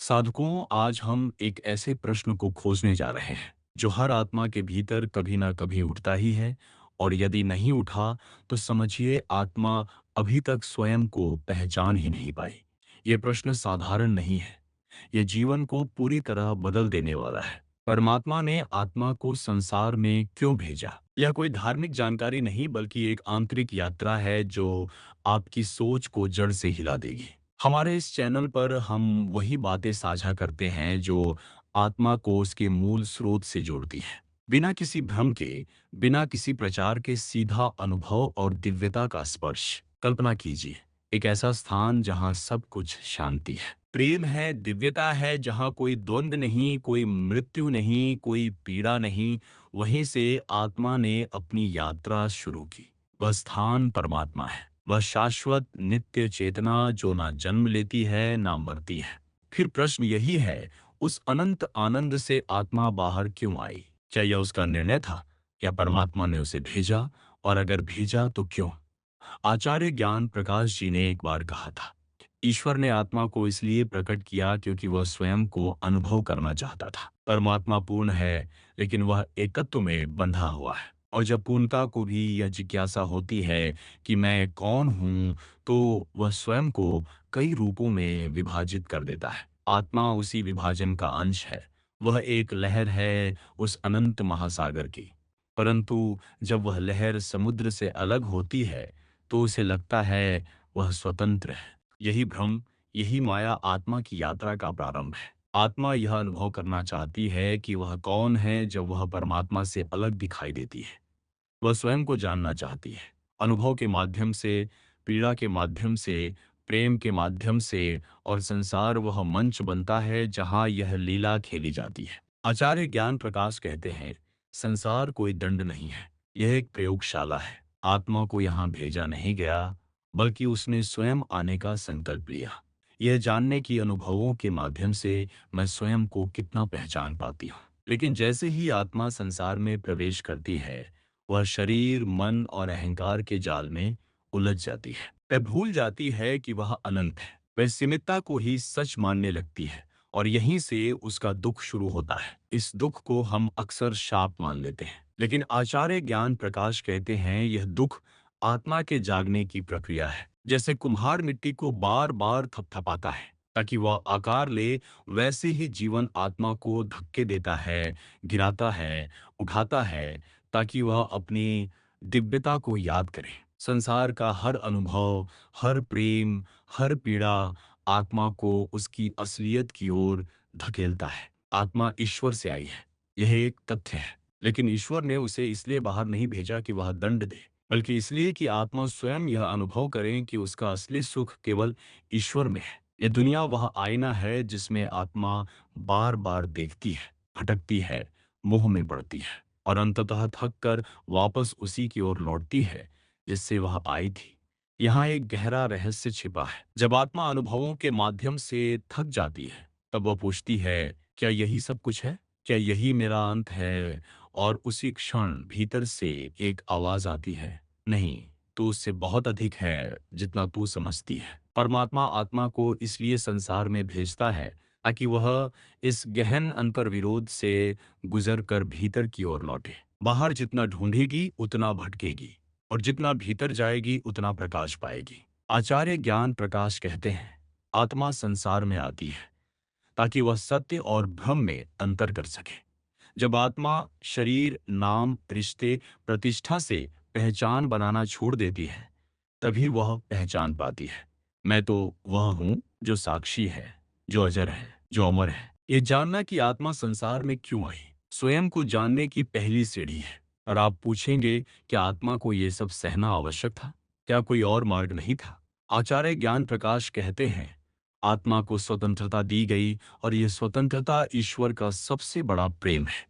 साधकों, आज हम एक ऐसे प्रश्न को खोजने जा रहे हैं जो हर आत्मा के भीतर कभी ना कभी उठता ही है। और यदि नहीं उठा तो समझिए आत्मा अभी तक स्वयं को पहचान ही नहीं पाई। ये प्रश्न साधारण नहीं है, ये जीवन को पूरी तरह बदल देने वाला है। परमात्मा ने आत्मा को संसार में क्यों भेजा? यह कोई धार्मिक जानकारी नहीं, बल्कि एक आंतरिक यात्रा है जो आपकी सोच को जड़ से हिला देगी। हमारे इस चैनल पर हम वही बातें साझा करते हैं जो आत्मा को उसके मूल स्रोत से जोड़ती है। बिना किसी भ्रम के, बिना किसी प्रचार के, सीधा अनुभव और दिव्यता का स्पर्श। कल्पना कीजिए, एक ऐसा स्थान जहां सब कुछ शांति है, प्रेम है, दिव्यता है, जहां कोई द्वंद्व नहीं, कोई मृत्यु नहीं, कोई पीड़ा नहीं। वहीं से आत्मा ने अपनी यात्रा शुरू की। वह स्थान परमात्मा है, वह शाश्वत नित्य चेतना जो ना जन्म लेती है ना मरती है। फिर प्रश्न यही है, उस अनंत आनंद से आत्मा बाहर क्यों आई? क्या यह उसका निर्णय था, या परमात्मा ने उसे भेजा? और अगर भेजा तो क्यों? आचार्य ज्ञान प्रकाश जी ने एक बार कहा था, ईश्वर ने आत्मा को इसलिए प्रकट किया क्योंकि वह स्वयं को अनुभव करना चाहता था। परमात्मा पूर्ण है, लेकिन वह एकत्व में बंधा हुआ है। और जब पूर्णता को भी यह जिज्ञासा होती है कि मैं कौन हूँ, तो वह स्वयं को कई रूपों में विभाजित कर देता है। आत्मा उसी विभाजन का अंश है। वह एक लहर है उस अनंत महासागर की। परंतु जब वह लहर समुद्र से अलग होती है, तो उसे लगता है वह स्वतंत्र है। यही भ्रम, यही माया आत्मा की यात्रा का प्रारंभ है। आत्मा यह अनुभव करना चाहती है कि वह कौन है जब वह परमात्मा से अलग दिखाई देती है। वह स्वयं को जानना चाहती है, अनुभव के माध्यम से, पीड़ा के माध्यम से, प्रेम के माध्यम से। और संसार वह मंच बनता है जहां यह लीला खेली जाती है। आचार्य ज्ञान प्रकाश कहते हैं, संसार कोई दंड नहीं है, यह एक प्रयोगशाला है। आत्मा को यहाँ भेजा नहीं गया, बल्कि उसने स्वयं आने का संकल्प लिया, यह जानने की अनुभवों के माध्यम से मैं स्वयं को कितना पहचान पाती हूँ। लेकिन जैसे ही आत्मा संसार में प्रवेश करती है, वह शरीर, मन और अहंकार के जाल में उलझ जाती है। वह भूल जाती है कि वह अनंत है। वह सीमितता को ही सच मानने लगती है, और यहीं से उसका दुख शुरू होता है। इस दुख को हम अक्सर शाप मान लेते हैं, लेकिन आचार्य ज्ञान प्रकाश कहते हैं यह दुख आत्मा के जागने की प्रक्रिया है। जैसे कुम्हार मिट्टी को बार बार थपथपाता है ताकि वह आकार ले, वैसे ही जीवन आत्मा को धक्के देता है, गिराता है, उठाता है, ताकि वह अपनी दिव्यता को याद करे। संसार का हर अनुभव, हर प्रेम, हर पीड़ा आत्मा को उसकी असलियत की ओर धकेलता है। आत्मा ईश्वर से आई है, यह एक तथ्य है। लेकिन ईश्वर ने उसे इसलिए बाहर नहीं भेजा कि वह दंड दे, बल्कि इसलिए कि आत्मा स्वयं यह अनुभव करे कि उसका असली सुख केवल ईश्वर में है। ये दुनिया वह आईना है जिसमें आत्मा बार बार देखती है, भटकती है, मोह में पड़ती है, और अंततः थक कर वापस उसी की ओर लौटती है जिससे वह आई थी। यहाँ एक गहरा रहस्य छिपा है। जब आत्मा अनुभवों के माध्यम से थक जाती है, तब वह पूछती है, क्या यही सब कुछ है? क्या यही मेरा अंत है? और उसी क्षण भीतर से एक आवाज आती है, नहीं, तू उससे बहुत अधिक है जितना तू समझती है। परमात्मा आत्मा को इसलिए संसार में भेजता है ताकि वह इस गहन अंतर विरोध से गुजर कर भीतर की ओर लौटे। बाहर जितना ढूंढेगी उतना भटकेगी, और जितना भीतर जाएगी उतना प्रकाश पाएगी। आचार्य ज्ञान प्रकाश कहते हैं, आत्मा संसार में आती है ताकि वह सत्य और भ्रम में अंतर कर सके। जब आत्मा शरीर, नाम, रिश्ते, प्रतिष्ठा से पहचान बनाना छोड़ देती है, तभी वह पहचान पाती है, मैं तो वह हूं जो साक्षी है, जो अजर है, जो अमर है। ये जानना कि आत्मा संसार में क्यों आई, स्वयं को जानने की पहली सीढ़ी है। और आप पूछेंगे, क्या आत्मा को ये सब सहना आवश्यक था? क्या कोई और मार्ग नहीं था? आचार्य ज्ञान प्रकाश कहते हैं, आत्मा को स्वतंत्रता दी गई, और यह स्वतंत्रता ईश्वर का सबसे बड़ा प्रेम है।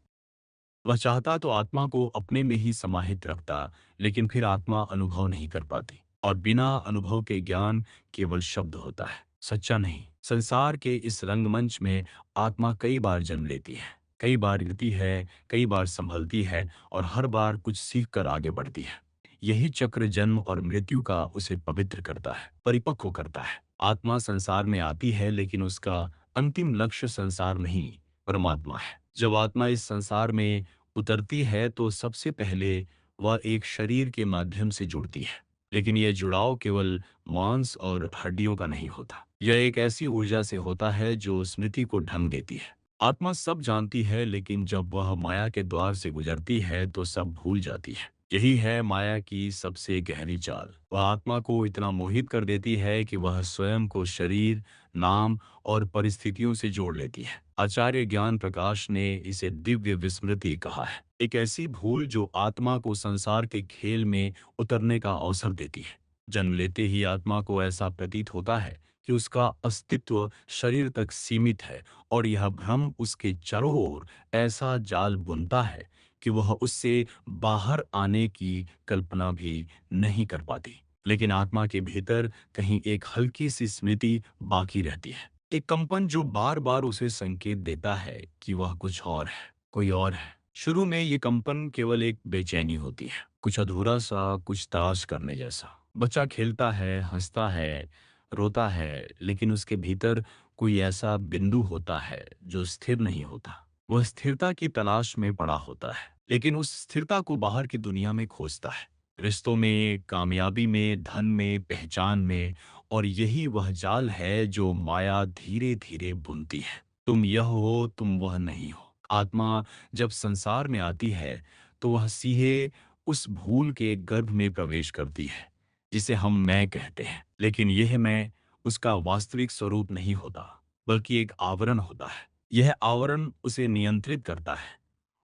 वह चाहता तो आत्मा को अपने में ही समाहित रखता, लेकिन फिर आत्मा अनुभव नहीं कर पाती, और बिना अनुभव के ज्ञान केवल शब्द होता है, सच्चा नहीं। संसार के इस रंगमंच में आत्मा कई बार जन्म लेती है, कई बार गिरती है, कई बार संभलती है, और हर बार कुछ सीख कर आगे बढ़ती है। यही चक्र जन्म और मृत्यु का उसे पवित्र करता है, परिपक्व करता है। आत्मा संसार में आती है, लेकिन उसका अंतिम लक्ष्य संसार नहीं, परमात्मा है। जब आत्मा इस संसार में उतरती है तो सबसे पहले वह एक शरीर के माध्यम से जुड़ती है। लेकिन यह जुड़ाव केवल मांस और हड्डियों का नहीं होता। यह एक ऐसी ऊर्जा से होता है जो स्मृति को ढंग देती है। आत्मा सब जानती है, लेकिन जब वह माया के द्वार से गुजरती है तो सब भूल जाती है। यही है माया की सबसे गहरी चाल। वह आत्मा को इतना मोहित कर देती है कि वह स्वयं को शरीर, नाम और परिस्थितियों से जोड़ लेती है। आचार्य ज्ञान प्रकाश ने इसे दिव्य विस्मृति कहा है, एक ऐसी भूल जो आत्मा को संसार के खेल में उतरने का अवसर देती है। जन्म लेते ही आत्मा को ऐसा प्रतीत होता है कि उसका अस्तित्व शरीर तक सीमित है, और यह भ्रम उसके चारों ओर ऐसा जाल बुनता है कि वह उससे बाहर आने की कल्पना भी नहीं कर पाती। लेकिन आत्मा के भीतर कहीं एक हल्की सी स्मृति बाकी रहती है, एक कंपन जो बार बार उसे संकेत देता है कि वह कुछ और है, कोई और है। शुरू में ये कंपन केवल एक बेचैनी होती है, कुछ अधूरा सा, कुछ तलाश करने जैसा। बच्चा खेलता है, हंसता है, रोता है, लेकिन उसके भीतर कोई ऐसा बिंदु होता है जो स्थिर नहीं होता। वह स्थिरता की तलाश में पड़ा होता है, लेकिन उस स्थिरता को बाहर की दुनिया में खोजता है, रिश्तों में, कामयाबी में, धन में, पहचान में। और यही वह जाल है जो माया धीरे धीरे बुनती है। तुम यह हो, तुम वह नहीं हो। आत्मा जब संसार में आती है तो वह सीधे उस भूल के गर्भ में प्रवेश करती है जिसे हम मैं कहते हैं। लेकिन यह मैं उसका वास्तविक स्वरूप नहीं होता, बल्कि एक आवरण होता है। यह आवरण उसे नियंत्रित करता है,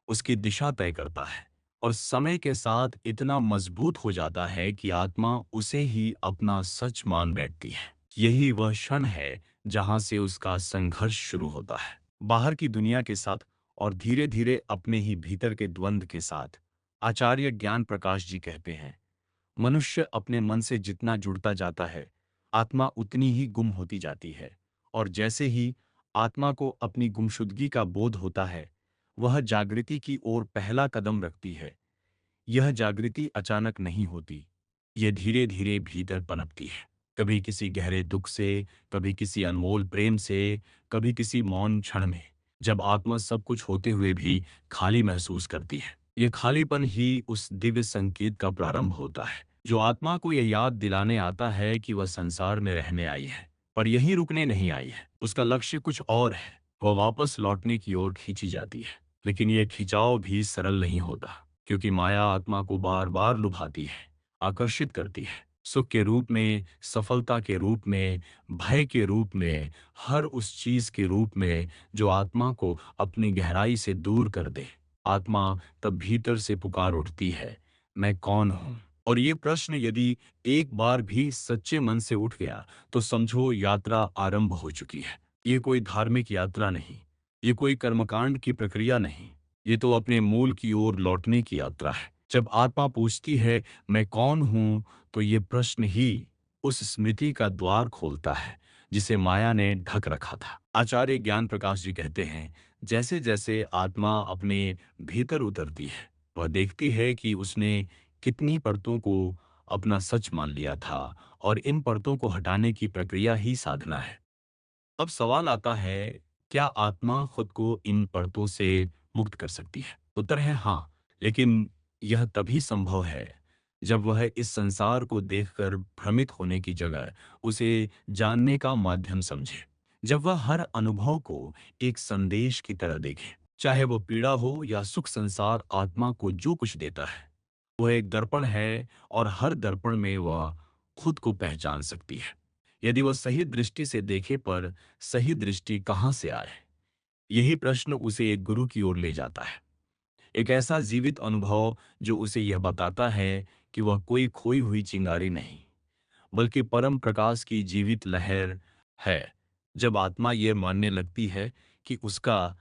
उसकी दिशा तय करता है, और समय के साथ इतना मजबूत हो जाता है कि आत्मा उसे ही अपना सच मान बैठती है। यही वह क्षण है जहां से उसका संघर्ष शुरू होता है, बाहर की दुनिया के साथ और धीरे धीरे अपने ही भीतर के द्वंद्व के साथ। आचार्य ज्ञान प्रकाश जी कहते हैं, मनुष्य अपने मन से जितना जुड़ता जाता है, आत्मा उतनी ही गुम होती जाती है। और जैसे ही आत्मा को अपनी गुमशुदगी का बोध होता है, वह जागृति की ओर पहला कदम रखती है। यह जागृति अचानक नहीं होती, यह धीरे धीरे भीतर पनपती है। कभी किसी गहरे दुख से, कभी किसी अनमोल प्रेम से, कभी किसी मौन क्षण में, जब आत्मा सब कुछ होते हुए भी खाली महसूस करती है। ये खालीपन ही उस दिव्य संकेत का प्रारंभ होता है, जो आत्मा को यह याद दिलाने आता है कि वह संसार में रहने आई है, पर यहीं रुकने नहीं आई है। उसका लक्ष्य कुछ और है। वह वापस लौटने की ओर खींची जाती है। लेकिन यह खिंचाव भी सरल नहीं होता, क्योंकि माया आत्मा को बार बार लुभाती है, आकर्षित करती है। सुख के रूप में, सफलता के रूप में, भय के रूप में, हर उस चीज के रूप में जो आत्मा को अपनी गहराई से दूर कर दे। आत्मा तब भीतर से पुकार उठती है, मैं कौन हूं? और ये प्रश्न यदि एक बार भी सच्चे मन से उठ गया तो समझो यात्रा आरंभ हो चुकी है। ये कोई धार्मिक यात्रा नहीं, ये कोई कर्मकांड की प्रक्रिया नहीं, ये तो अपने मूल की ओर लौटने की यात्रा है। जब आत्मा पूछती है मैं कौन हूं, तो ये प्रश्न ही उस स्मृति का द्वार खोलता है जिसे माया ने ढक रखा था। आचार्य ज्ञान प्रकाश जी कहते हैं, जैसे जैसे आत्मा अपने भीतर उतरती है, वह देखती है कि उसने कितनी परतों को अपना सच मान लिया था, और इन परतों को हटाने की प्रक्रिया ही साधना है। अब सवाल आता है, क्या आत्मा खुद को इन परतों से मुक्त कर सकती है? उत्तर है हाँ, लेकिन यह तभी संभव है जब वह इस संसार को देखकर भ्रमित होने की जगह उसे जानने का माध्यम समझे। जब वह हर अनुभव को एक संदेश की तरह देखे, चाहे वो पीड़ा हो या सुख, संसार आत्मा को जो कुछ देता है वह एक दर्पण है, और हर दर्पण में वह खुद को पहचान सकती है। यदि वह सही दृष्टि से देखे, पर सही दृष्टि कहाँ से आए? यही प्रश्न उसे एक गुरु की ओर ले जाता है, एक ऐसा जीवित अनुभव जो उसे यह बताता है कि वह कोई खोई हुई चिंगारी नहीं, बल्कि परम प्रकाश की जीवित लहर है। जब आत्मा यह मानने लगती है कि उसका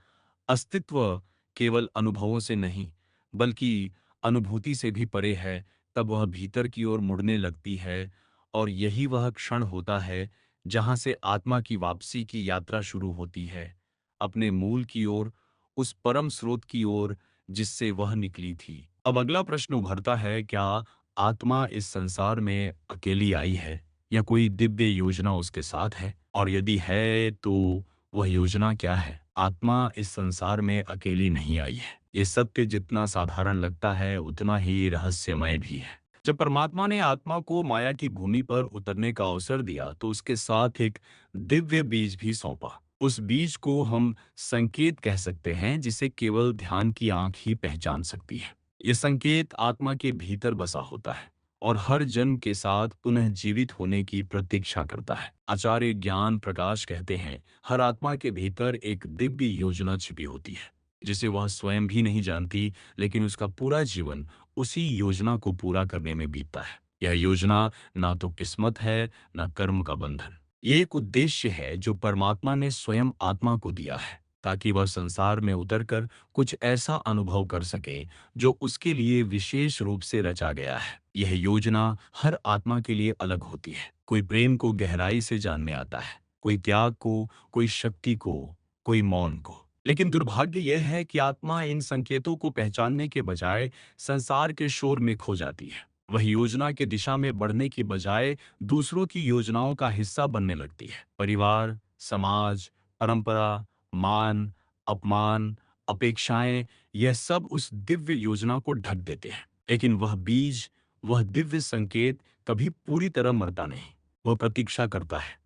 अस्तित्व केवल अनुभवों से नहीं, बल्कि अनुभूति से भी परे है, तब वह भीतर की ओर मुड़ने लगती है। और यही वह क्षण होता है जहां से आत्मा की वापसी की यात्रा शुरू होती है, अपने मूल की ओर, उस परम स्रोत की ओर जिससे वह निकली थी। अब अगला प्रश्न उभरता है, क्या आत्मा इस संसार में अकेली आई है, या कोई दिव्य योजना उसके साथ है? और यदि है तो वह योजना क्या है? आत्मा इस संसार में अकेली नहीं आई है। ये सत्य जितना साधारण लगता है उतना ही रहस्यमय भी है। जब परमात्मा ने आत्मा को माया की भूमि पर उतरने का अवसर दिया तो उसके साथ एक दिव्य बीज भी सौंपा। उस बीज को हम संकेत कह सकते हैं जिसे केवल ध्यान की आंख ही पहचान सकती है। ये संकेत आत्मा के भीतर बसा होता है और हर जन्म के साथ पुनः जीवित होने की प्रतीक्षा करता है। आचार्य ज्ञान प्रकाश कहते हैं, हर आत्मा के भीतर एक दिव्य योजना छिपी होती है जिसे वह स्वयं भी नहीं जानती, लेकिन उसका पूरा जीवन उसी योजना को पूरा करने में बीतता है। यह योजना ना तो किस्मत है, ना कर्म का बंधन। ये एक उद्देश्य है जो परमात्मा ने स्वयं आत्मा को दिया है ताकि वह संसार में उतरकर कुछ ऐसा अनुभव कर सके जो उसके लिए विशेष रूप से रचा गया है। यह योजना हर आत्मा के लिए अलग होती है। कोई प्रेम को गहराई से जानने आता है, कोई त्याग को, कोई शक्ति को, कोई मौन को। लेकिन दुर्भाग्य यह है कि आत्मा इन संकेतों को पहचानने के बजाय संसार के शोर में खो जाती है। वह योजना की दिशा में बढ़ने की बजाय दूसरों की योजनाओं का हिस्सा बनने लगती है। परिवार, समाज, परंपरा, मान, अपमान, अपेक्षाएं, यह सब उस दिव्य योजना को ढक देते हैं। लेकिन वह बीज, वह दिव्य संकेत कभी पूरी तरह मरता नहीं। वह प्रतीक्षा करता है,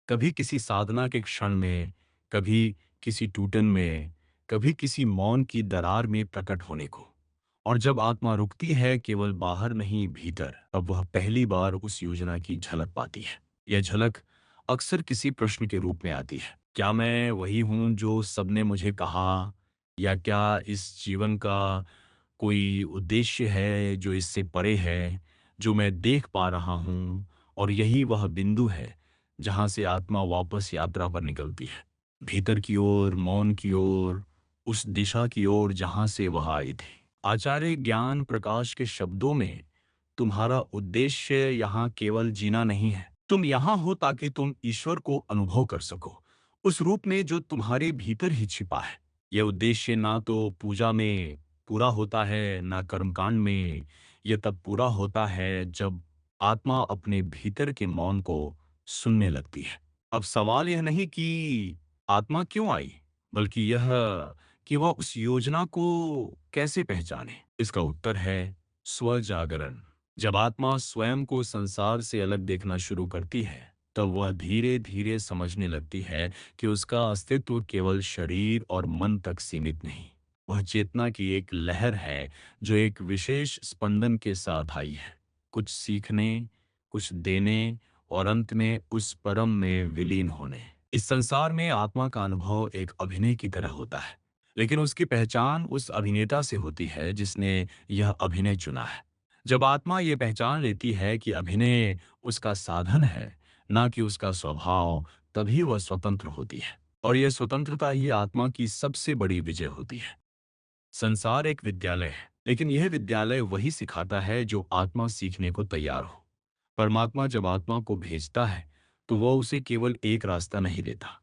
कभी किसी साधना के क्षण में, कभी किसी टूटन में, कभी किसी मौन की दरार में प्रकट होने को। और जब आत्मा रुकती है केवल बाहर नहीं भीतर, तब वह पहली बार उस योजना की झलक पाती है। यह झलक अक्सर किसी प्रश्न के रूप में आती है। क्या मैं वही हूँ जो सबने मुझे कहा? या क्या इस जीवन का कोई उद्देश्य है जो इससे परे है, जो मैं देख पा रहा हूँ? और यही वह बिंदु है जहाँ से आत्मा वापस यात्रा पर निकलती है। भीतर की ओर, मौन की ओर, उस दिशा की ओर जहाँ से वह आई थी। आचार्य ज्ञान प्रकाश के शब्दों में, तुम्हारा उद्देश्य यहाँ केवल जीना नहीं है। तुम यहाँ हो ताकि तुम ईश्वर को अनुभव कर सको, उस रूप में जो तुम्हारे भीतर ही छिपा है। यह उद्देश्य ना तो पूजा में पूरा होता है, ना कर्मकांड में। यह तब पूरा होता है जब आत्मा अपने भीतर के मौन को सुनने लगती है। अब सवाल यह नहीं कि आत्मा क्यों आई, बल्कि यह कि वह उस योजना को कैसे पहचाने। इसका उत्तर है स्वजागरण। जब आत्मा स्वयं को संसार से अलग देखना शुरू करती है, तब वह धीरे धीरे समझने लगती है कि उसका अस्तित्व केवल शरीर और मन तक सीमित नहीं। वह चेतना की एक लहर है जो एक विशेष स्पंदन के साथ आई है, कुछ सीखने, कुछ देने और अंत में उस परम में विलीन होने। इस संसार में आत्मा का अनुभव एक अभिनय की तरह होता है, लेकिन उसकी पहचान उस अभिनेता से होती है जिसने यह अभिनय चुना है। जब आत्मा ये पहचान लेती है कि अभिनय उसका साधन है, ना कि उसका स्वभाव, तभी वह स्वतंत्र होती है। और यह स्वतंत्रता ही आत्मा की सबसे बड़ी विजय होती है। संसार एक विद्यालय है, लेकिन यह विद्यालय वही सिखाता है जो आत्मा सीखने को तैयार हो। परमात्मा जब आत्मा को भेजता है, तो वह उसे केवल एक रास्ता नहीं देता।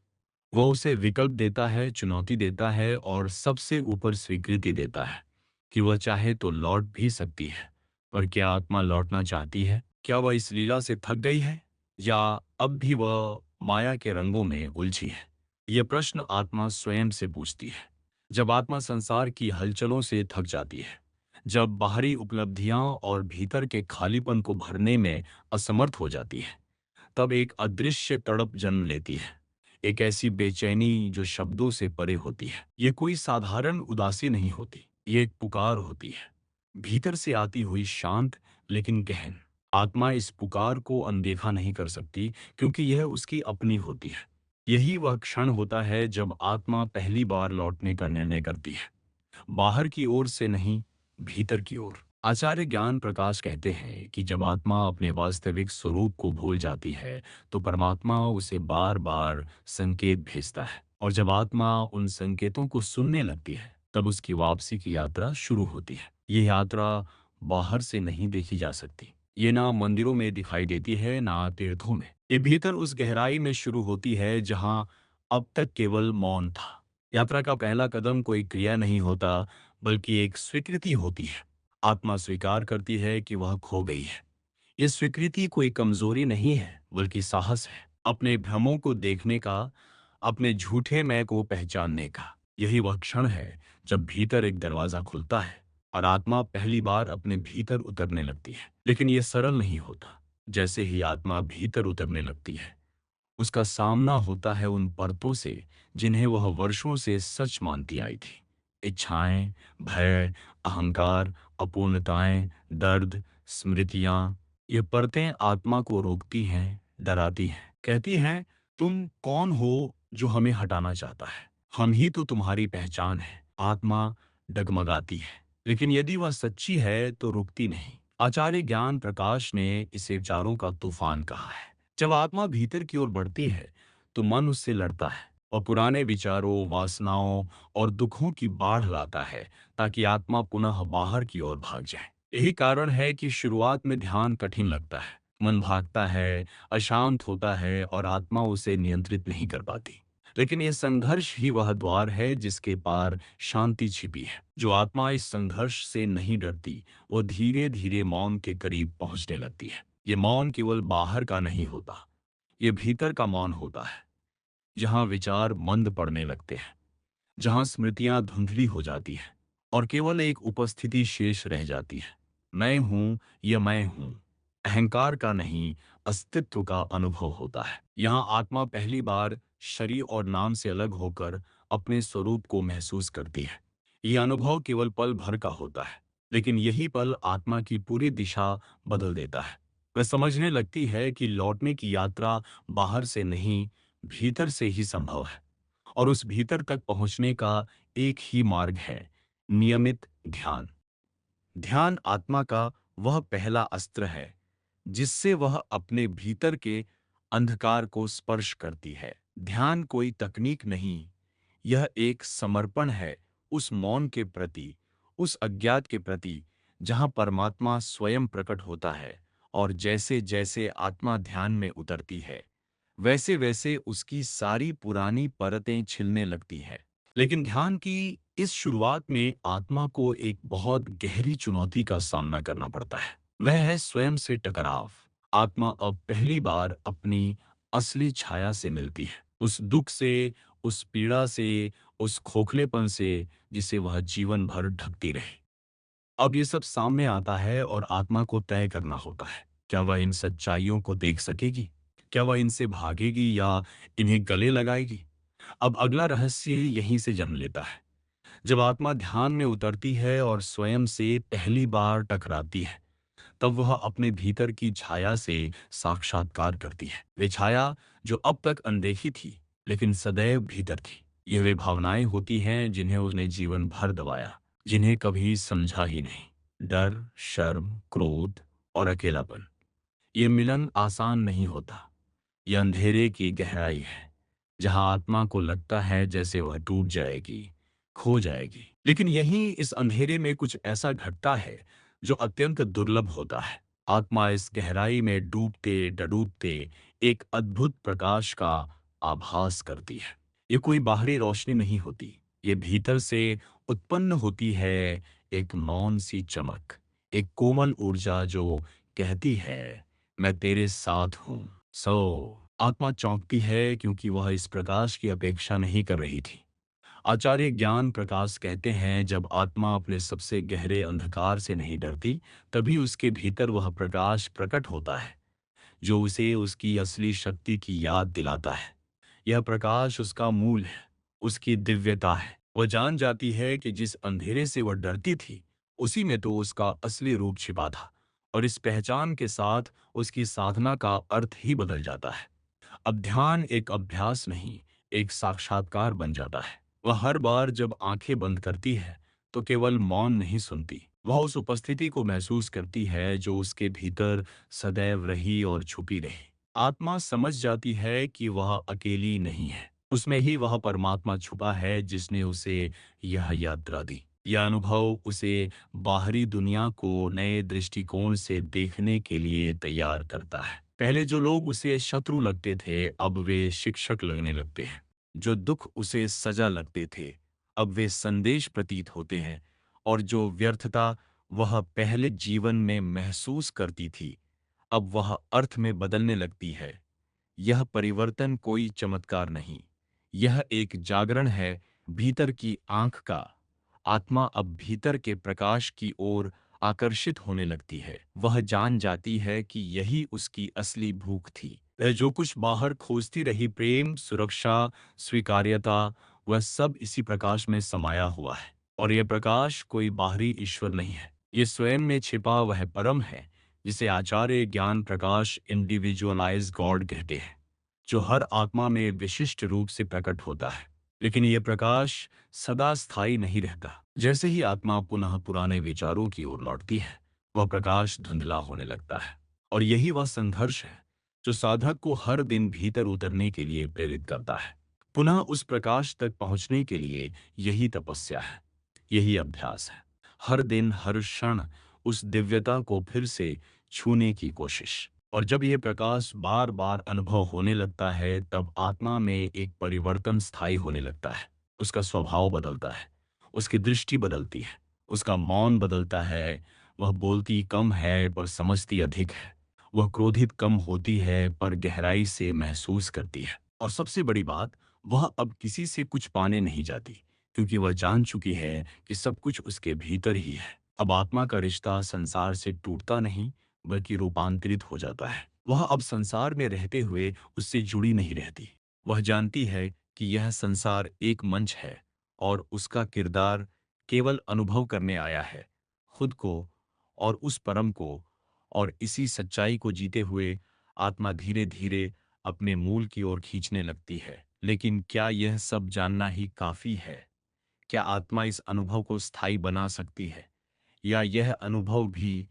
वह उसे विकल्प देता है, चुनौती देता है और सबसे ऊपर स्वीकृति देता है कि वह चाहे तो लौट भी सकती है। पर क्या आत्मा लौटना चाहती है? क्या वह इस लीला से थक गई है? या अब भी वह माया के रंगों में उलझी है? यह प्रश्न आत्मा स्वयं से पूछती है। जब आत्मा संसार की हलचलों से थक जाती है, जब बाहरी उपलब्धियां और भीतर के खालीपन को भरने में असमर्थ हो जाती है, तब एक अदृश्य तड़प जन्म लेती है। एक ऐसी बेचैनी जो शब्दों से परे होती है। ये कोई साधारण उदासी नहीं होती, ये एक पुकार होती है, भीतर से आती हुई, शांत लेकिन गहन। आत्मा इस पुकार को अनदेखा नहीं कर सकती क्योंकि यह उसकी अपनी होती है। यही वह क्षण होता है जब आत्मा पहली बार लौटने का निर्णय करती है, बाहर की ओर से नहीं, भीतर की ओर। आचार्य ज्ञान प्रकाश कहते हैं कि जब आत्मा अपने वास्तविक स्वरूप को भूल जाती है, तो परमात्मा उसे बार बार संकेत भेजता है। और जब आत्मा उन संकेतों को सुनने लगती है, तब उसकी वापसी की यात्रा शुरू होती है। ये यात्रा बाहर से नहीं देखी जा सकती। ये ना मंदिरों में दिखाई देती है, ना तीर्थों में। ये भीतर उस गहराई में शुरू होती है जहां अब तक केवल मौन था। यात्रा का पहला कदम कोई क्रिया नहीं होता, बल्कि एक स्वीकृति होती है। आत्मा स्वीकार करती है कि वह खो गई है। ये स्वीकृति कोई कमजोरी नहीं है, बल्कि साहस है, अपने भ्रमों को देखने का, अपने झूठे मैं को पहचानने का। यही वह क्षण है जब भीतर एक दरवाजा खुलता है और आत्मा पहली बार अपने भीतर उतरने लगती है। लेकिन यह सरल नहीं होता। जैसे ही आत्मा भीतर उतरने लगती है, उसका सामना होता है उन परतों से जिन्हें वह वर्षों से सच मानती आई थी। इच्छाएं, भय, अहंकार, अपूर्णताएं, दर्द, स्मृतियां, ये परतें आत्मा को रोकती हैं, डराती हैं, कहती हैं, तुम कौन हो जो हमें हटाना चाहता है? हम ही तो तुम्हारी पहचान है। आत्मा डगमगाती है, लेकिन यदि वह सच्ची है तो रुकती नहीं। आचार्य ज्ञान प्रकाश ने इसे विचारों का तूफान कहा है। जब आत्मा भीतर की ओर बढ़ती है तो मन उससे लड़ता है और पुराने विचारों, वासनाओं और दुखों की बाढ़ लाता है ताकि आत्मा पुनः बाहर की ओर भाग जाए। यही कारण है कि शुरुआत में ध्यान कठिन लगता है। मन भागता है, अशांत होता है और आत्मा उसे नियंत्रित नहीं कर पाती। लेकिन यह संघर्ष ही वह द्वार है जिसके पार शांति छिपी है। जो आत्मा इस संघर्ष से नहीं डरती, वो धीरे धीरे मौन के करीब पहुंचने लगती है। ये मौन केवल बाहर का नहीं होता, ये भीतर का मौन होता है, जहां विचार मंद पड़ने लगते हैं, जहां स्मृतियां धुंधली हो जाती हैं और केवल एक उपस्थिति शेष रह जाती है। मैं हूं, यह मैं हूं, अहंकार का नहीं, अस्तित्व का अनुभव होता है। यहाँ आत्मा पहली बार शरीर और नाम से अलग होकर अपने स्वरूप को महसूस करती है। यह अनुभव केवल पल भर का होता है, लेकिन यही पल आत्मा की पूरी दिशा बदल देता है। वह समझने लगती है कि लौटने की यात्रा बाहर से नहीं, भीतर से ही संभव है। और उस भीतर तक पहुंचने का एक ही मार्ग है, नियमित ध्यान। ध्यान आत्मा का वह पहला अस्त्र है जिससे वह अपने भीतर के अंधकार को स्पर्श करती है। ध्यान कोई तकनीक नहीं, यह एक समर्पण है उस मौन के प्रति, उस अज्ञात के प्रति जहां परमात्मा स्वयं प्रकट होता है। और जैसे जैसे आत्मा ध्यान में उतरती है, वैसे वैसे उसकी सारी पुरानी परतें छिलने लगती है। लेकिन ध्यान की इस शुरुआत में आत्मा को एक बहुत गहरी चुनौती का सामना करना पड़ता है। वह है स्वयं से टकराव। आत्मा अब पहली बार अपनी असली छाया से मिलती है, उस दुख से, उस पीड़ा से, उस खोखलेपन से जिसे वह जीवन भर ढकती रहे। अब ये सब सामने आता है और आत्मा को तय करना होता है, क्या वह इन सच्चाइयों को देख सकेगी? क्या वह इनसे भागेगी या इन्हें गले लगाएगी? अब अगला रहस्य यहीं से जन्म लेता है। जब आत्मा ध्यान में उतरती है और स्वयं से पहली बार टकराती है, तब वह अपने भीतर की छाया से साक्षात्कार करती है। वे छाया जो अब तक अनदेखी थी, लेकिन सदैव भीतर थी। ये वे भावनाएं होती हैं जिन्हें उसने जीवन भर दबाया, जिन्हें कभी समझा ही नहीं। डर, शर्म, क्रोध और अकेलापन। ये मिलन आसान नहीं होता। यह अंधेरे की गहराई है, जहां आत्मा को लगता है जैसे वह टूट जाएगी, खो जाएगी। लेकिन यहीं इस अंधेरे में कुछ ऐसा घटता है जो अत्यंत दुर्लभ होता है। आत्मा इस गहराई में डूबते डूबते एक अद्भुत प्रकाश का आभास करती है। ये कोई बाहरी रोशनी नहीं होती, ये भीतर से उत्पन्न होती है, एक मौन सी चमक, एक कोमल ऊर्जा जो कहती है, मैं तेरे साथ हूं। सो आत्मा चौंकती है क्योंकि वह इस प्रकाश की अपेक्षा नहीं कर रही थी। आचार्य ज्ञान प्रकाश कहते हैं, जब आत्मा अपने सबसे गहरे अंधकार से नहीं डरती, तभी उसके भीतर वह प्रकाश प्रकट होता है जो उसे उसकी असली शक्ति की याद दिलाता है। यह प्रकाश उसका मूल है, उसकी दिव्यता है। वह जान जाती है कि जिस अंधेरे से वह डरती थी, उसी में तो उसका असली रूप छिपा था। और इस पहचान के साथ उसकी साधना का अर्थ ही बदल जाता है। अब ध्यान एक अभ्यास नहीं, एक साक्षात्कार बन जाता है। वह हर बार जब आंखें बंद करती है तो केवल मौन नहीं सुनती, वह उस उपस्थिति को महसूस करती है जो उसके भीतर सदैव रही और छुपी रही। आत्मा समझ जाती है कि वह अकेली नहीं है, उसमें ही वह परमात्मा छुपा है जिसने उसे यह यात्रा दी। यह अनुभव उसे बाहरी दुनिया को नए दृष्टिकोण से देखने के लिए तैयार करता है। पहले जो लोग उसे शत्रु लगते थे, अब वे शिक्षक लगने लगते हैं। जो दुख उसे सजा लगते थे, अब वे संदेश प्रतीत होते हैं। और जो व्यर्थता वह पहले जीवन में महसूस करती थी, अब वह अर्थ में बदलने लगती है। यह परिवर्तन कोई चमत्कार नहीं, यह एक जागरण है भीतर की आंख का। आत्मा अब भीतर के प्रकाश की ओर आकर्षित होने लगती है। वह जान जाती है कि यही उसकी असली भूख थी। वह जो कुछ बाहर खोजती रही, प्रेम, सुरक्षा, स्वीकार्यता, वह सब इसी प्रकाश में समाया हुआ है। और यह प्रकाश कोई बाहरी ईश्वर नहीं है, ये स्वयं में छिपा वह परम है जिसे आचार्य ज्ञान प्रकाश इंडिविजुअलाइज गॉड कहते हैं, जो हर आत्मा में विशिष्ट रूप से प्रकट होता है। लेकिन यह प्रकाश सदा स्थायी नहीं रहता। जैसे ही आत्मा पुनः पुराने विचारों की ओर लौटती है, वह प्रकाश धुंधला होने लगता है। और यही वह संघर्ष है जो साधक को हर दिन भीतर उतरने के लिए प्रेरित करता है। पुनः उस प्रकाश तक पहुंचने के लिए यही तपस्या है, यही अभ्यास है। हर दिन हर क्षण उस दिव्यता को फिर से छूने की कोशिश। और जब यह प्रकाश बार बार अनुभव होने लगता है, तब आत्मा में एक परिवर्तन स्थायी होने लगता है। उसका स्वभाव बदलता है, उसकी दृष्टि बदलती है, उसका मौन बदलता है। वह बोलती कम है पर समझती अधिक है। वह क्रोधित कम होती है पर गहराई से महसूस करती है। और सबसे बड़ी बात, वह अब किसी से कुछ पाने नहीं जाती, क्योंकि वह जान चुकी है कि सब कुछ उसके भीतर ही है। अब आत्मा का रिश्ता संसार से टूटता नहीं, बल्कि रूपांतरित हो जाता है। वह अब संसार में रहते हुए उससे जुड़ी नहीं रहती। वह जानती है कि यह संसार एक मंच है और उसका किरदार केवल अनुभव करने आया है, खुद को और उस परम को। और इसी सच्चाई को जीते हुए आत्मा धीरे धीरे अपने मूल की ओर खींचने लगती है। लेकिन क्या यह सब जानना ही काफी है? क्या आत्मा इस अनुभव को स्थायी बना सकती है, या यह अनुभव भी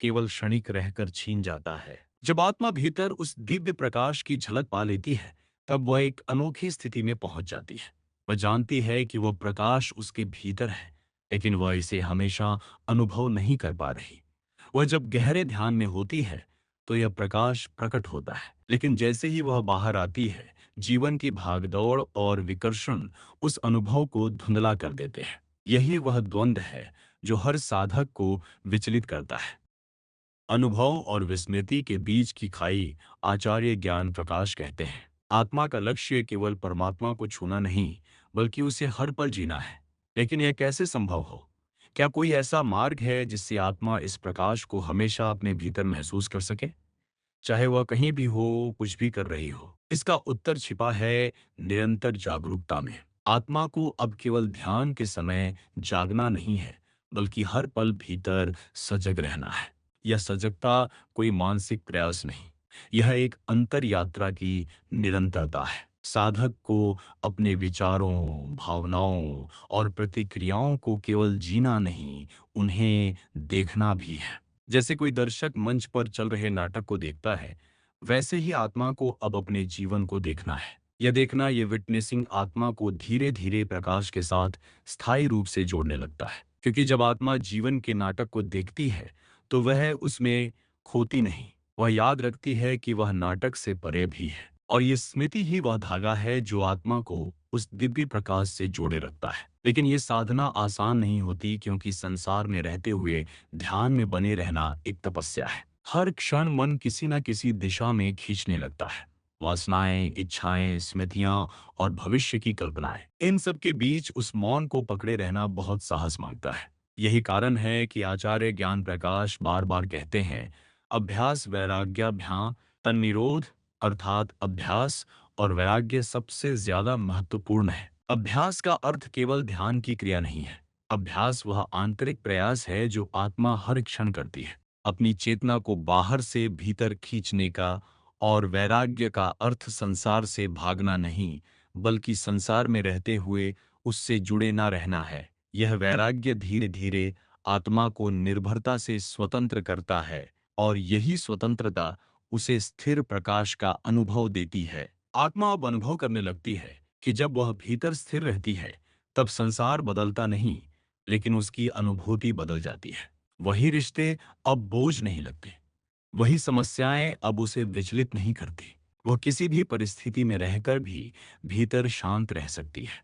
केवल क्षणिक रहकर छीन जाता है? जब आत्मा भीतर उस दिव्य प्रकाश की झलक पा लेती है, तब वह एक अनोखी स्थिति में पहुंच जाती है। वह जानती है कि वह प्रकाश उसके भीतर है, लेकिन वह इसे हमेशा अनुभव नहीं कर पा रही। वह जब गहरे ध्यान में होती है, तो यह प्रकाश प्रकट होता है, लेकिन जैसे ही वह बाहर आती है, जीवन की भागदौड़ और विकर्षण उस अनुभव को धुंधला कर देते हैं। यही वह द्वंद्व है जो हर साधक को विचलित करता है। अनुभव और विस्मृति के बीच की खाई आचार्य ज्ञान प्रकाश कहते हैं। आत्मा का लक्ष्य केवल परमात्मा को छूना नहीं, बल्कि उसे हर पल जीना है। लेकिन यह कैसे संभव हो? क्या कोई ऐसा मार्ग है जिससे आत्मा इस प्रकाश को हमेशा अपने भीतर महसूस कर सके, चाहे वह कहीं भी हो, कुछ भी कर रही हो? इसका उत्तर छिपा है निरंतर जागरूकता में। आत्मा को अब केवल ध्यान के समय जागना नहीं है, बल्कि हर पल भीतर सजग रहना है। यह सजगता कोई मानसिक प्रयास नहीं, यह एक अंतर यात्रा की निरंतरता है। साधक को अपने विचारों, भावनाओं और प्रतिक्रियाओं को केवल जीना नहीं, उन्हें देखना भी है। जैसे कोई दर्शक मंच पर चल रहे नाटक को देखता है, वैसे ही आत्मा को अब अपने जीवन को देखना है। यह देखना, ये विटनेसिंग आत्मा को धीरे धीरे प्रकाश के साथ स्थायी रूप से जोड़ने लगता है। क्योंकि जब आत्मा जीवन के नाटक को देखती है, तो वह उसमें खोती नहीं। वह याद रखती है कि वह नाटक से परे भी है। और ये स्मृति ही वह धागा है जो आत्मा को उस दिव्य प्रकाश से जोड़े रखता है। लेकिन ये साधना आसान नहीं होती, क्योंकि संसार में रहते हुए ध्यान में बने रहना एक तपस्या है। हर क्षण मन किसी न किसी दिशा में खींचने लगता है। वासनाएं, इच्छाएं, स्मृतियां और भविष्य की कल्पनाएं, इन सब के बीच उस मौन को पकड़े रहना बहुत साहस मांगता है। यही कारण है कि आचार्य ज्ञान प्रकाश बार बार कहते हैं, अभ्यास वैराग्याभ्याम तन्निरोध, अर्थात अभ्यास और वैराग्य सबसे ज्यादा महत्वपूर्ण है। अभ्यास का अर्थ केवल ध्यान की क्रिया नहीं है। अभ्यास वह आंतरिक प्रयास है जो आत्मा हर क्षण करती है, अपनी चेतना को बाहर से भीतर खींचने का। और वैराग्य का अर्थ संसार से भागना नहीं, बल्कि संसार में रहते हुए उससे जुड़े ना रहना है। यह वैराग्य धीरे धीरे आत्मा को निर्भरता से स्वतंत्र करता है, और यही स्वतंत्रता उसे स्थिर प्रकाश का अनुभव देती है। आत्मा अब अनुभव करने लगती है कि जब वह भीतर स्थिर रहती है, तब संसार बदलता नहीं, लेकिन उसकी अनुभूति बदल जाती है। वही रिश्ते अब बोझ नहीं लगते, वही समस्याएं अब उसे विचलित नहीं करती। वह किसी भी परिस्थिति में रहकर भी भीतर शांत रह सकती है।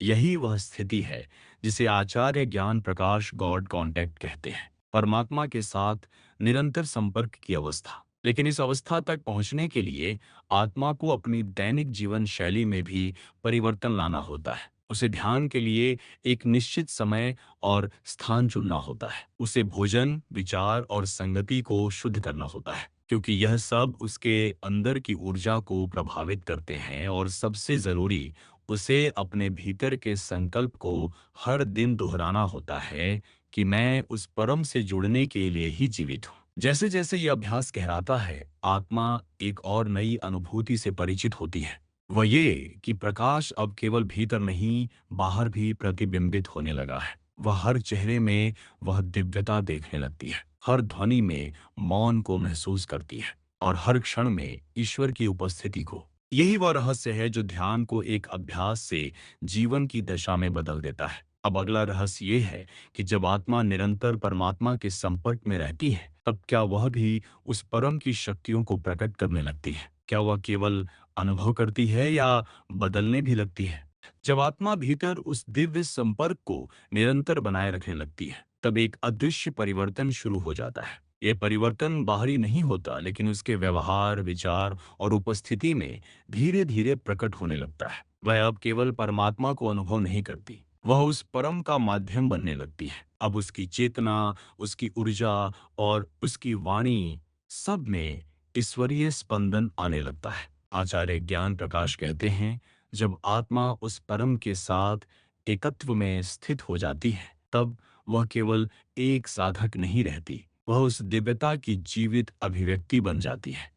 यही वह स्थिति है जिसे आचार्य ज्ञान प्रकाश गॉड कांटेक्ट कहते हैं, परमात्मा के साथ निरंतर संपर्क की अवस्था। लेकिन इस अवस्था तक पहुंचने के लिए आत्मा को अपनी दैनिक जीवन शैली में भी परिवर्तन लाना होता है। उसे ध्यान के लिए एक निश्चित समय और स्थान चुनना होता है। उसे भोजन, विचार और संगति को शुद्ध करना होता है, क्योंकि यह सब उसके अंदर की ऊर्जा को प्रभावित करते हैं। और सबसे जरूरी, उसे अपने भीतर के संकल्प को हर दिन दोहराना होता है कि मैं उस परम से जुड़ने के लिए ही जीवित हूँ। जैसे जैसे ये अभ्यास गहराता है, आत्मा एक और नई अनुभूति से परिचित होती है। वह ये कि प्रकाश अब केवल भीतर नहीं, बाहर भी प्रतिबिंबित होने लगा है। वह हर चेहरे में वह दिव्यता देखने लगती है, हर ध्वनि में मौन को महसूस करती है और हर क्षण में ईश्वर की उपस्थिति को। यही वह रहस्य है जो ध्यान को एक अभ्यास से जीवन की दशा में बदल देता है। अब अगला रहस्य ये है कि जब आत्मा निरंतर परमात्मा के संपर्क में रहती है, तब क्या वह भी उस परम की शक्तियों को प्रकट करने लगती है? क्या वह केवल अनुभव करती है या बदलने भी लगती है? जब आत्मा भीतर उस दिव्य संपर्क को निरंतर बनाए रखने लगती है, तब एक अदृश्य परिवर्तन शुरू हो जाता है। ये परिवर्तन बाहरी नहीं होता, लेकिन उसके व्यवहार, विचार और उपस्थिति में धीरे धीरे प्रकट होने लगता है। वह अब केवल परमात्मा को अनुभव नहीं करती, वह उस परम का माध्यम बनने लगती है। अब उसकी चेतना, उसकी ऊर्जा और उसकी वाणी, सब में ईश्वरीय स्पंदन आने लगता है। आचार्य ज्ञान प्रकाश कहते हैं, जब आत्मा उस परम के साथ एकत्व में स्थित हो जाती है, तब वह केवल एक साधक नहीं रहती, वह उस दिव्यता की जीवित अभिव्यक्ति बन जाती है।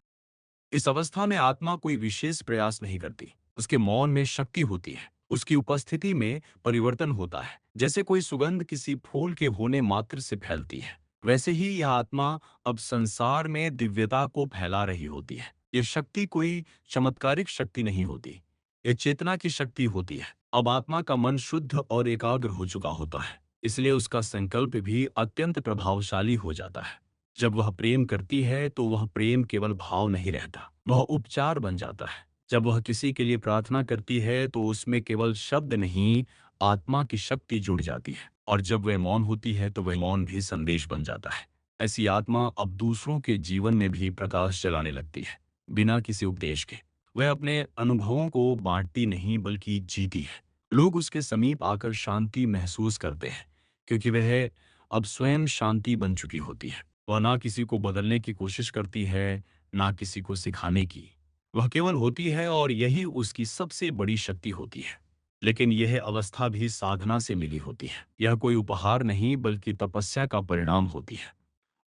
इस अवस्था में आत्मा कोई विशेष प्रयास नहीं करती। उसके मौन में शक्ति होती है, उसकी उपस्थिति में परिवर्तन होता है। जैसे कोई सुगंध किसी फूल के होने मात्र से फैलती है, वैसे ही यह आत्मा अब संसार में दिव्यता को फैला रही होती है। यह शक्ति कोई चमत्कारिक शक्ति नहीं होती, यह चेतना की शक्ति होती है। अब आत्मा का मन शुद्ध और एकाग्र हो चुका होता है, इसलिए उसका संकल्प भी अत्यंत प्रभावशाली हो जाता है। जब वह प्रेम करती है तो वह प्रेम केवल भाव नहीं रहता, वह उपचार बन जाता है। जब वह किसी के लिए प्रार्थना करती है तो उसमें केवल शब्द नहीं, आत्मा की शक्ति जुड़ जाती है। और जब वह मौन होती है तो वह मौन भी संदेश बन जाता है। ऐसी आत्मा अब दूसरों के जीवन में भी प्रकाश जलाने लगती है, बिना किसी उपदेश के। वह अपने अनुभवों को बांटती नहीं, बल्कि जीती है। लोग उसके समीप आकर शांति महसूस करते हैं, क्योंकि वह अब स्वयं शांति बन चुकी होती है। वह ना किसी को बदलने की कोशिश करती है, ना किसी को सिखाने की। वह केवल होती है और यही उसकी सबसे बड़ी शक्ति होती है। लेकिन यह अवस्था भी साधना से मिली होती है। यह कोई उपहार नहीं, बल्कि तपस्या का परिणाम होती है।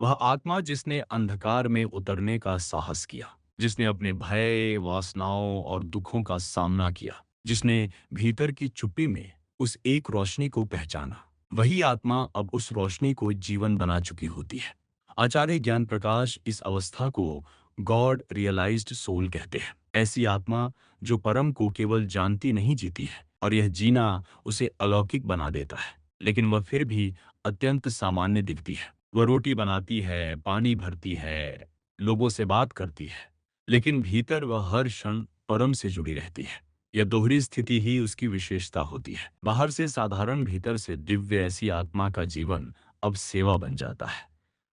वह आत्मा जिसने अंधकार में उतरने का साहस किया, जिसने अपने भय, वासनाओं और दुखों का सामना किया, जिसने भीतर की चुप्पी में उस एक रोशनी को पहचाना, वही आत्मा अब उस रोशनी को जीवन बना चुकी होती है। आचार्य ज्ञान प्रकाश इस अवस्था को गॉड रियलाइज्ड सोल कहते हैं। ऐसी आत्मा जो परम को केवल जानती नहीं, जीती है। और यह जीना उसे अलौकिक बना देता है। लेकिन वह फिर भी अत्यंत सामान्य दिखती है। वह रोटी बनाती है, पानी भरती है, लोगों से बात करती है, लेकिन भीतर वह हर क्षण परम से जुड़ी रहती है। यह दोहरी स्थिति ही उसकी विशेषता होती है। बाहर से साधारण, भीतर से दिव्य। ऐसी आत्मा का जीवन अब सेवा बन जाता है।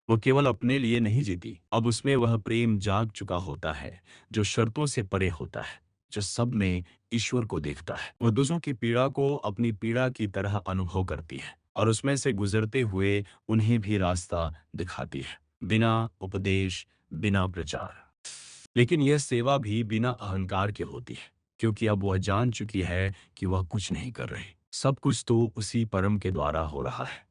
वो केवल अपने लिए नहीं जीती, अब उसमें वह प्रेम जाग चुका होता है जो शर्तों से परे होता है, जो सब में ईश्वर को देखता है। वह दूसरों की पीड़ा को अपनी पीड़ा की तरह अनुभव करती है और उसमें से गुजरते हुए उन्हें भी रास्ता दिखाती है, बिना उपदेश, बिना प्रचार। लेकिन यह सेवा भी बिना अहंकार के होती है, क्योंकि अब वह जान चुकी है कि वह कुछ नहीं कर रही, सब कुछ तो उसी परम के द्वारा हो रहा है।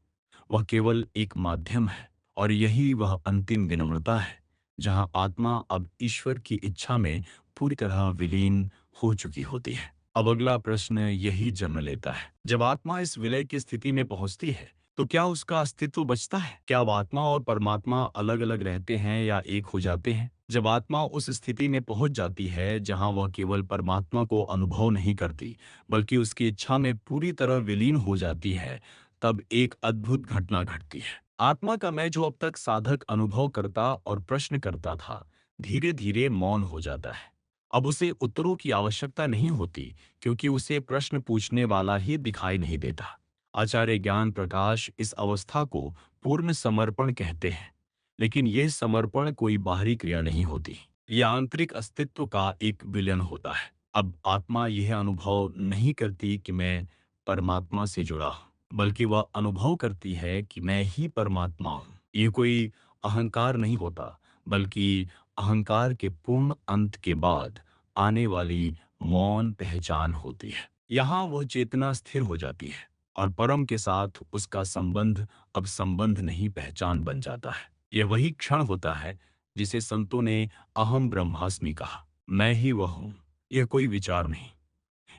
वह केवल एक माध्यम है। और यही वह अंतिम विनम्रता है, जहां आत्मा अब ईश्वर की इच्छा में पूरी तरह विलीन हो चुकी होती है। अब अगला प्रश्न यही जन्म लेता है, जब आत्मा इस विलय की स्थिति में पहुंचती है, तो क्या उसका अस्तित्व बचता है? क्या अब आत्मा और परमात्मा अलग अलग रहते हैं या एक हो जाते हैं? जब आत्मा उस स्थिति में पहुंच जाती है जहां वह केवल परमात्मा को अनुभव नहीं करती, बल्कि उसकी इच्छा में पूरी तरह विलीन हो जाती है, तब एक अद्भुत घटना घटती है। आत्मा का मैं जो अब तक साधक अनुभव करता और प्रश्न करता था, धीरे धीरे मौन हो जाता है। अब उसे उत्तरों की आवश्यकता नहीं होती, क्योंकि उसे प्रश्न पूछने वाला ही दिखाई नहीं देता। आचार्य ज्ञान प्रकाश इस अवस्था को पूर्ण समर्पण कहते हैं। लेकिन यह समर्पण कोई बाहरी क्रिया नहीं होती। यह आंतरिक अस्तित्व का एक विलयन होता है। अब आत्मा यह अनुभव नहीं करती कि मैं परमात्मा से जुड़ा हूं, बल्कि वह अनुभव करती है कि मैं ही परमात्मा हूं। ये कोई अहंकार नहीं होता, बल्कि अहंकार के पूर्ण अंत के बाद आने वाली मौन पहचान होती है। यहाँ वह चेतना स्थिर हो जाती है और परम के साथ उसका संबंध अब संबंध नहीं, पहचान बन जाता है। यह वही क्षण होता है जिसे संतों ने अहम ब्रह्मास्मि कहा, मैं ही वह हूं। यह कोई विचार नहीं,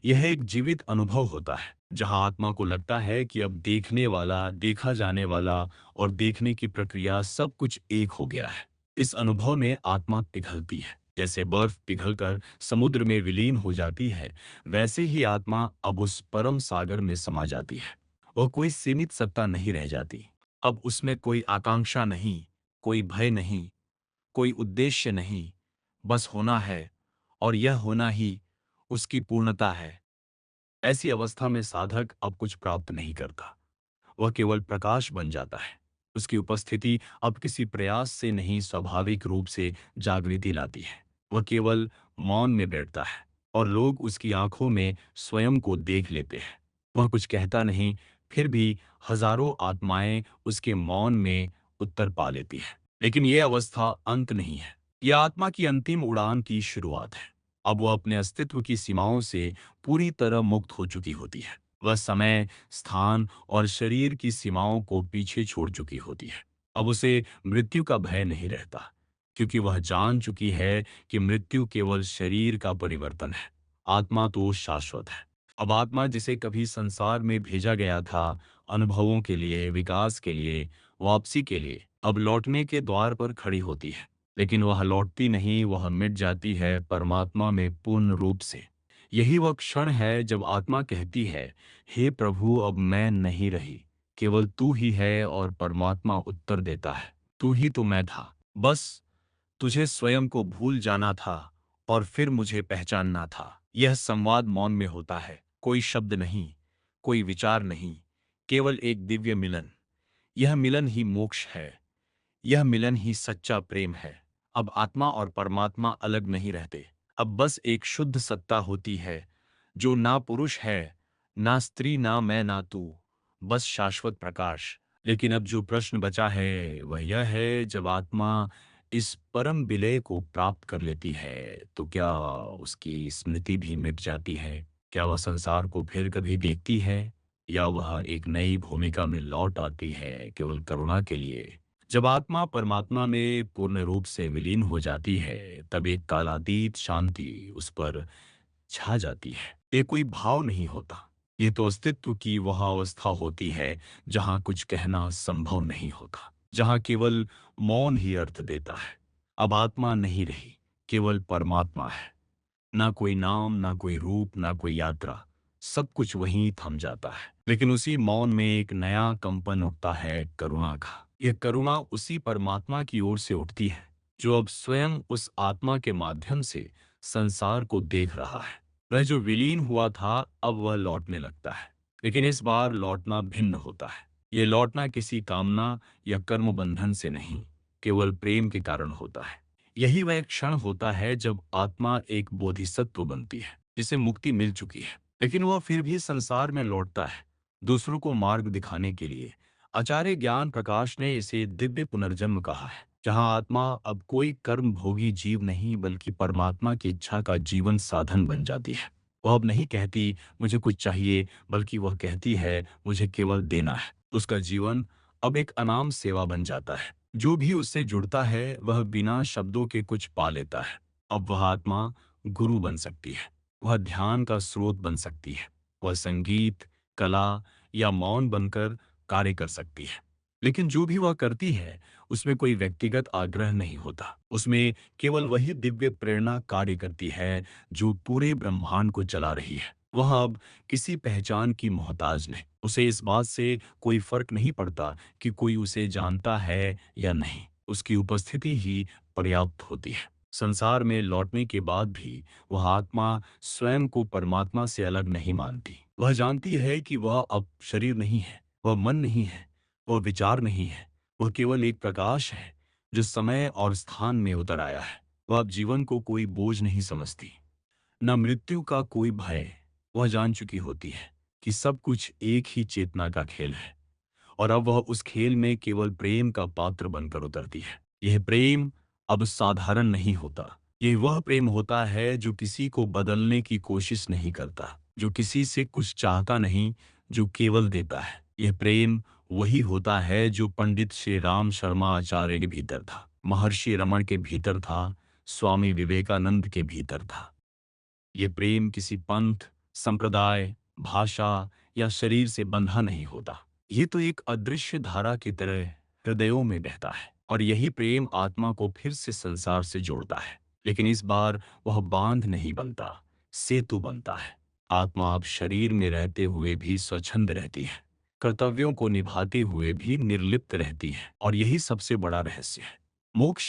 यह एक जीवित अनुभव होता है जहां आत्मा को लगता है कि अब देखने वाला, देखा जाने वाला और देखने की प्रक्रिया सब कुछ एक हो गया है। इस अनुभव में आत्मा पिघलती है। जैसे बर्फ पिघलकर समुद्र में विलीन हो जाती है, वैसे ही आत्मा अब उस परम सागर में समा जाती है। वह कोई सीमित सत्ता नहीं रह जाती। अब उसमें कोई आकांक्षा नहीं, कोई भय नहीं, कोई उद्देश्य नहीं, बस होना है, और यह होना ही उसकी पूर्णता है। ऐसी अवस्था में साधक अब कुछ प्राप्त नहीं करता, वह केवल प्रकाश बन जाता है। उसकी उपस्थिति अब किसी प्रयास से नहीं, स्वाभाविक रूप से जागृति लाती है। वह केवल मौन में बैठता है और लोग उसकी आंखों में स्वयं को देख लेते हैं। वह कुछ कहता नहीं, फिर भी हजारों आत्माएं उसके मौन में उत्तर पा लेती है। लेकिन यह अवस्था अंत नहीं है, यह आत्मा की अंतिम उड़ान की शुरुआत है। अब वह अपने अस्तित्व की सीमाओं से पूरी तरह मुक्त हो चुकी होती है। वह समय, स्थान और शरीर की सीमाओं को पीछे छोड़ चुकी होती है। अब उसे मृत्यु का भय नहीं रहता, क्योंकि वह जान चुकी है कि मृत्यु केवल शरीर का परिवर्तन है, आत्मा तो शाश्वत है। अब आत्मा जिसे कभी संसार में भेजा गया था, अनुभवों के लिए, विकास के लिए, वापसी के लिए, अब लौटने के द्वार पर खड़ी होती है। लेकिन वह लौटती नहीं, वह मिट जाती है परमात्मा में पूर्ण रूप से। यही वह क्षण है जब आत्मा कहती है, हे प्रभु, अब मैं नहीं रही, केवल तू ही है। और परमात्मा उत्तर देता है, तू ही तो मैं था, बस तुझे स्वयं को भूल जाना था और फिर मुझे पहचानना था। यह संवाद मौन में होता है, कोई शब्द नहीं, कोई विचार नहीं, केवल एक दिव्य मिलन। यह मिलन ही मोक्ष है, यह मिलन ही सच्चा प्रेम है। अब आत्मा और परमात्मा अलग नहीं रहते, अब बस एक शुद्ध सत्ता होती है, जो ना पुरुष है, ना स्त्री, ना मैं, ना तू, बस शाश्वत प्रकाश। लेकिन अब जो प्रश्न बचा है वह यह है, जब आत्मा इस परम विलय को प्राप्त कर लेती है, तो क्या उसकी स्मृति भी मिट जाती है? क्या वह संसार को फिर कभी देखती है, या वह एक नई भूमिका में लौट आती है केवल करुणा के लिए? जब आत्मा परमात्मा में पूर्ण रूप से विलीन हो जाती है, तब एक कालातीत शांति उस पर छा जाती है। ये कोई भाव नहीं होता, ये तो अस्तित्व की वह अवस्था होती है जहां कुछ कहना संभव नहीं होता, जहां केवल मौन ही अर्थ देता है। अब आत्मा नहीं रही, केवल परमात्मा है। ना कोई नाम, ना कोई रूप, ना कोई यात्रा, सब कुछ वहीं थम जाता है। लेकिन उसी मौन में एक नया कंपन उठता है, करुणा का। यह करुणा उसी परमात्मा की ओर से उठती है, जो अब स्वयं उस आत्मा के माध्यम से संसार को देख रहा है। वह जो विलीन हुआ था, अब वह लौटने लगता है। लेकिन इस बार लौटना भिन्न होता है। यह लौटना किसी कामना या कर्म बंधन से नहीं, केवल प्रेम के कारण होता है। यही वह क्षण होता है जब आत्मा एक बोधिसत्व बनती है, जिसे मुक्ति मिल चुकी है, लेकिन वह फिर भी संसार में लौटता है, दूसरों को मार्ग दिखाने के लिए। आचार्य ज्ञान प्रकाश ने इसे दिव्य पुनर्जन्म कहा है, जहां आत्मा अब कोई कर्म भोगी जीव नहीं, बल्कि परमात्मा की इच्छा का जीवन साधन बन जाती है। वह अब नहीं कहती मुझे कुछ चाहिए, बल्कि वह कहती है मुझे केवल देना है। उसका जीवन अब एक अनाम सेवा बन जाता है। जो भी उससे जुड़ता है वह बिना शब्दों के कुछ पा लेता है। अब वह आत्मा गुरु बन सकती है, वह ध्यान का स्रोत बन सकती है, वह संगीत, कला या मौन बनकर कार्य कर सकती है। लेकिन जो भी वह करती है, उसमें कोई व्यक्तिगत आग्रह नहीं होता, उसमें केवल वही दिव्य प्रेरणा कार्य करती है जो पूरे ब्रह्मांड को चला रही है। वह अब किसी पहचान की मोहताज नहीं, उसे इस बात से कोई फर्क नहीं पड़ता कि कोई उसे जानता है या नहीं, उसकी उपस्थिति ही पर्याप्त होती है। संसार में लौटने के बाद भी वह आत्मा स्वयं को परमात्मा से अलग नहीं मानती। वह जानती है कि वह अब शरीर नहीं है, वह मन नहीं है, वह विचार नहीं है, वह केवल एक प्रकाश है, जो समय और स्थान में उतर आया है। वह अब जीवन को कोई बोझ नहीं समझती, न मृत्यु का कोई भय। वह जान चुकी होती है कि सब कुछ एक ही चेतना का खेल है, और अब वह उस खेल में केवल प्रेम का पात्र बनकर उतरती है। यह प्रेम अब साधारण नहीं होता। यह वह प्रेम होता है जो किसी को बदलने की कोशिश नहीं करता, जो किसी से कुछ चाहता नहीं, जो केवल देता है। यह प्रेम वही होता है जो पंडित श्री राम शर्मा आचार्य के भीतर था, महर्षि रमन के भीतर था, स्वामी विवेकानंद के भीतर था। ये प्रेम किसी पंथ, संप्रदाय, भाषा या शरीर से बंधा नहीं होता। ये तो एक अदृश्य धारा की तरह हृदयों में बहता है, और यही प्रेम आत्मा को फिर से संसार से जोड़ता है। लेकिन इस बार वह बांध नहीं बनता, सेतु बनता है। आत्मा अब शरीर में रहते हुए भी स्वच्छंद रहती है, कर्तव्यों को निभाते हुए भी निर्लिप्त रहती है, और यही सबसे बड़ा रहस्य है। मोक्ष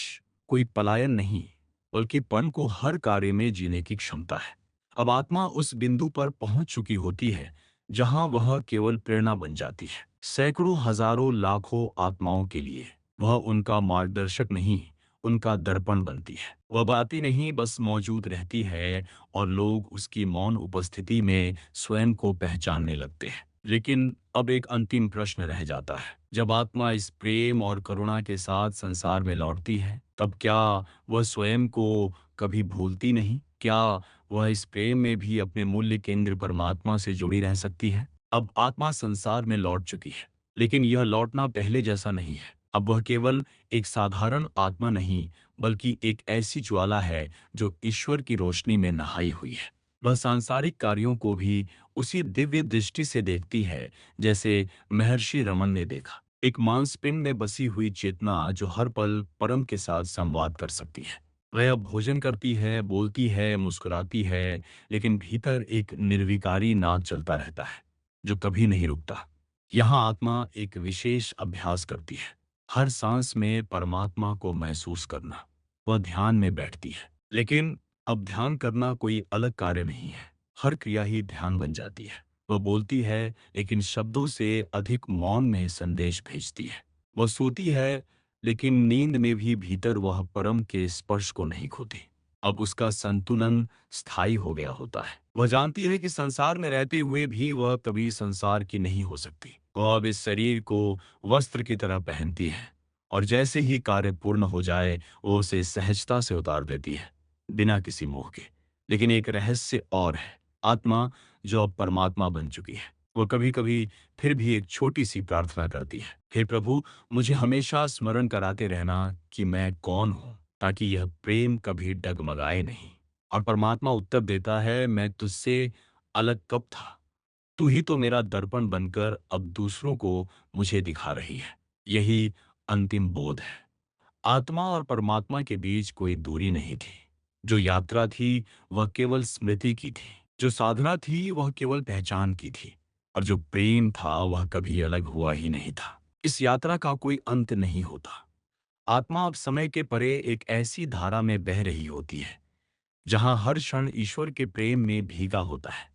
कोई पलायन नहीं, बल्कि पन को हर कार्य में जीने की क्षमता है। अब आत्मा उस बिंदु पर पहुंच चुकी होती है जहां वह केवल प्रेरणा बन जाती है, सैकड़ों हजारों लाखों आत्माओं के लिए। वह उनका मार्गदर्शक नहीं, उनका दर्पण बनती है। वह बातें नहीं, बस मौजूद रहती है, और लोग उसकी मौन उपस्थिति में स्वयं को पहचानने लगते हैं। लेकिन अब एक अंतिम प्रश्न रह जाता है। जब आत्मा इस प्रेम और करुणा के साथ संसार में लौटती है, तब क्या वह स्वयं को कभी भूलती नहीं? क्या वह इस प्रेम में भी अपने मूल्य केंद्र परमात्मा से जुड़ी रह सकती है? अब आत्मा संसार में लौट चुकी है, लेकिन यह लौटना पहले जैसा नहीं है। अब वह केवल एक साधारण आत्मा नहीं, बल्कि एक ऐसी ज्वाला है जो ईश्वर की रोशनी में नहाई हुई है। वह सांसारिक कार्यों को भी उसी दिव्य दृष्टि से देखती है, जैसे महर्षि रमन ने देखा। एक मांसपिंड में बसी हुई चेतना जो हर पल परम के साथ संवाद कर सकती है। वह अब भोजन करती है, बोलती है, मुस्कुराती है, लेकिन भीतर एक निर्विकारी नाद चलता रहता है, जो कभी नहीं रुकता। यहाँ आत्मा एक विशेष अभ्यास करती है, हर सांस में परमात्मा को महसूस करना। वह ध्यान में बैठती है, लेकिन अब ध्यान करना कोई अलग कार्य नहीं है, हर क्रिया ही ध्यान बन जाती है। वह बोलती है, लेकिन शब्दों से अधिक मौन में संदेश भेजती है। वह सोती है, लेकिन नींद में भी भीतर वह परम के स्पर्श को नहीं खोती। अब उसका संतुलन स्थायी हो गया होता है। वह जानती है कि संसार में रहते हुए भी वह कभी संसार की नहीं हो सकती। वह अब इस शरीर को वस्त्र की तरह पहनती है, और जैसे ही कार्य पूर्ण हो जाए, वो उसे सहजता से उतार देती है, बिना किसी मोह के। लेकिन एक रहस्य और है। आत्मा जो अब परमात्मा बन चुकी है, वो कभी कभी फिर भी एक छोटी सी प्रार्थना करती है। हे प्रभु, मुझे हमेशा स्मरण कराते रहना कि मैं कौन हूँ, ताकि यह प्रेम कभी डगमगाए नहीं। और परमात्मा उत्तर देता है, मैं तुझसे अलग कब था? तू ही तो मेरा दर्पण बनकर अब दूसरों को मुझे दिखा रही है। यही अंतिम बोध है। आत्मा और परमात्मा के बीच कोई दूरी नहीं थी। जो यात्रा थी, वह केवल स्मृति की थी। जो साधना थी, वह केवल पहचान की थी। और जो प्रेम था, वह कभी अलग हुआ ही नहीं था। इस यात्रा का कोई अंत नहीं होता। आत्मा अब समय के परे एक ऐसी धारा में बह रही होती है, जहां हर क्षण ईश्वर के प्रेम में भीगा होता है।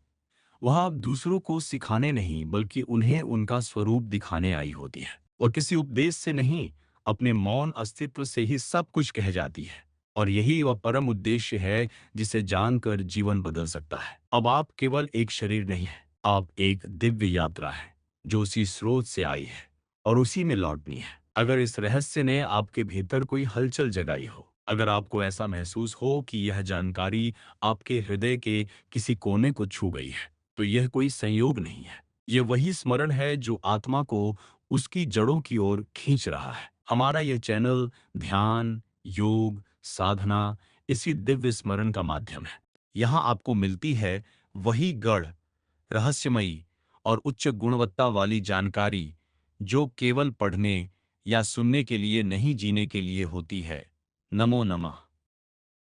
वह अब दूसरों को सिखाने नहीं, बल्कि उन्हें उनका स्वरूप दिखाने आई होती है। और किसी उपदेश से नहीं, अपने मौन अस्तित्व से ही सब कुछ कह जाती है। और यही वह परम उद्देश्य है जिसे जानकर जीवन बदल सकता है। अब आप केवल एक शरीर नहीं है, आप एक दिव्य यात्रा है, जो उसी स्रोत से आई है और उसी में लौटनी है। अगर इस रहस्य ने आपके भीतर कोई हलचल जगाई हो, अगर आपको ऐसा महसूस हो कि यह जानकारी आपके हृदय के किसी कोने को छू गई है, तो यह कोई संयोग नहीं है। यह वही स्मरण है जो आत्मा को उसकी जड़ों की ओर खींच रहा है। हमारा यह चैनल ध्यान, योग, साधना, इसी दिव्य स्मरण का माध्यम है। यहाँ आपको मिलती है वही गढ़, रहस्यमयी और उच्च गुणवत्ता वाली जानकारी, जो केवल पढ़ने या सुनने के लिए नहीं, जीने के लिए होती है। नमो नमः।